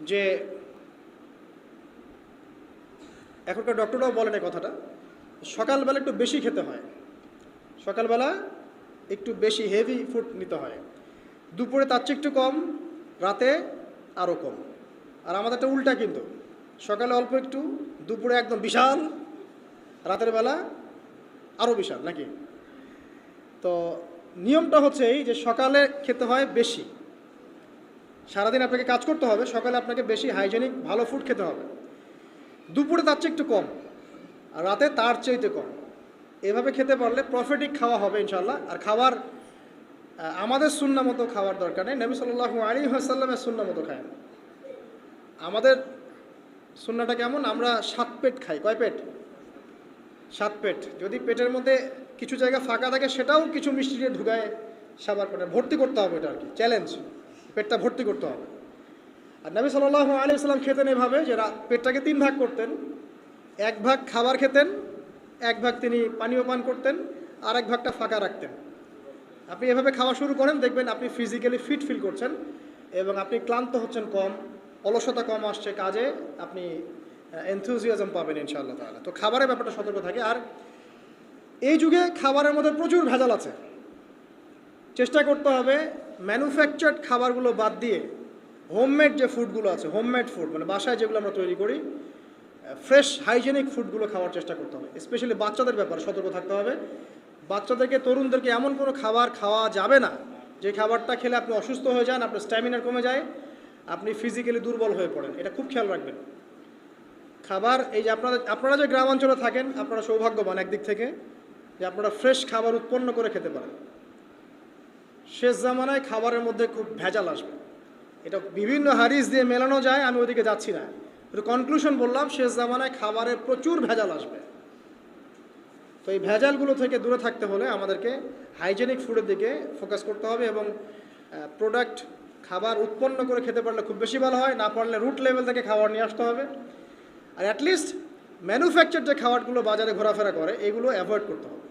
যে এখনকার ডক্টররাও বলেন এই কথাটা, সকালবেলা একটু বেশি খেতে হয়, সকালবেলা একটু বেশি হেভি ফুড নিতে হয়, দুপুরে তার চেয়ে একটু কম, রাতে আরও কম। আর আমাদেরটা উল্টা কিন্তু, সকালে অল্প একটু, দুপুরে একদম বিশাল, রাতের বেলা আরও বিশাল, নাকি? তো নিয়মটা হচ্ছে এই যে সকালে খেতে হয় বেশি, সারাদিন আপনাকে কাজ করতে হবে, সকালে আপনাকে বেশি হাইজেনিক ভালো ফুড খেতে হবে, দুপুরে তার চেয়ে একটু কম, আর রাতে তার চেয়েতে কম। এভাবে খেতে পারলে প্রফিটিক খাওয়া হবে ইনশাল্লাহ। আর খাবার আমাদের সুন্না মতো খাওয়ার দরকার নেই, নবী সাল্লাল্লাহু আলাইহি ওয়াসাল্লামের সুন্না মতো খায়। আমাদের সুন্নাটা কেমন? আমরা 7 পেট খাই। কয় পেট? 7 পেট। যদি পেটের মধ্যে কিছু জায়গা ফাঁকা থাকে সেটাও কিছু মিষ্টি দিয়ে ঢুকায় সাবার করে ভর্তি করতে হবে, এটা আর কি চ্যালেঞ্জ, পেটটা ভর্তি করতে হবে। আর নবী সাল্লাল্লাহু আলাইহি ওয়াসাল্লাম খেতেন এভাবে যে পেটটাকে 3 ভাগ করতেন, 1 ভাগ খাবার খেতেন, 1 ভাগ তিনি পানীয় পান করতেন, আর 1 ভাগটা ফাঁকা রাখতেন। আপনি এভাবে খাওয়া শুরু করেন, দেখবেন আপনি ফিজিক্যালি ফিট ফিল করছেন এবং আপনি ক্লান্ত হচ্ছেন কম, অলসতা কম আসছে কাজে, আপনি এনথুজিয়াজম পাবেন ইনশাআল্লাহ তাআলা। তো খাবারের ব্যাপারটা সতর্ক থাকে। আর এই যুগে খাবারের মধ্যে প্রচুর ভেজাল আছে, চেষ্টা করতে হবে ম্যানুফ্যাকচার্ড খাবারগুলো বাদ দিয়ে হোমমেড যে ফুডগুলো আছে, হোমমেড ফুড মানে বাসায় যেগুলো আমরা তৈরি করি, ফ্রেশ হাইজেনিক ফুডগুলো খাওয়ার চেষ্টা করতে হবে। স্পেশালি বাচ্চাদের ব্যাপারে সতর্ক থাকতে হবে। বাচ্চাদেরকে, তরুণদেরকে এমন কোনো খাবার খাওয়া যাবে না যে খাবারটা খেলে আপনি অসুস্থ হয়ে যান, আপনার স্ট্যামিনা কমে যায়, আপনি ফিজিক্যালি দুর্বল হয়ে পড়েন। এটা খুব খেয়াল রাখবেন। খাবার, এই যে আপনারা যে গ্রামাঞ্চলে থাকেন, আপনারা সৌভাগ্যবান একদিক থেকে যে আপনারা ফ্রেশ খাবার উৎপন্ন করে খেতে পারেন। শেষ জামানায় খাবারের মধ্যে খুব ভেজাল আসবে, এটা বিভিন্ন হাদিস দিয়ে মেলানো যায়, আমি ওদিকে যাচ্ছি না, একটু কনক্লুশন বললাম, শেষ জামানায় খাবারের প্রচুর ভেজাল আসবে। তো এই ভেজালগুলো থেকে দূরে থাকতে হলে আমাদেরকে হাইজেনিক ফুডের দিকে ফোকাস করতে হবে এবং প্রোডাক্ট খাবার উৎপন্ন করে খেতে পারলে খুব বেশি ভালো হয়, না পারলে রুট লেভেল থেকে খাবার নিয়ে আসতে হবে। আর অ্যাটলিস্ট ম্যানুফ্যাকচার যে খাবারগুলো বাজারে ঘোরাফেরা করে এগুলো অ্যাভয়েড করতে হবে।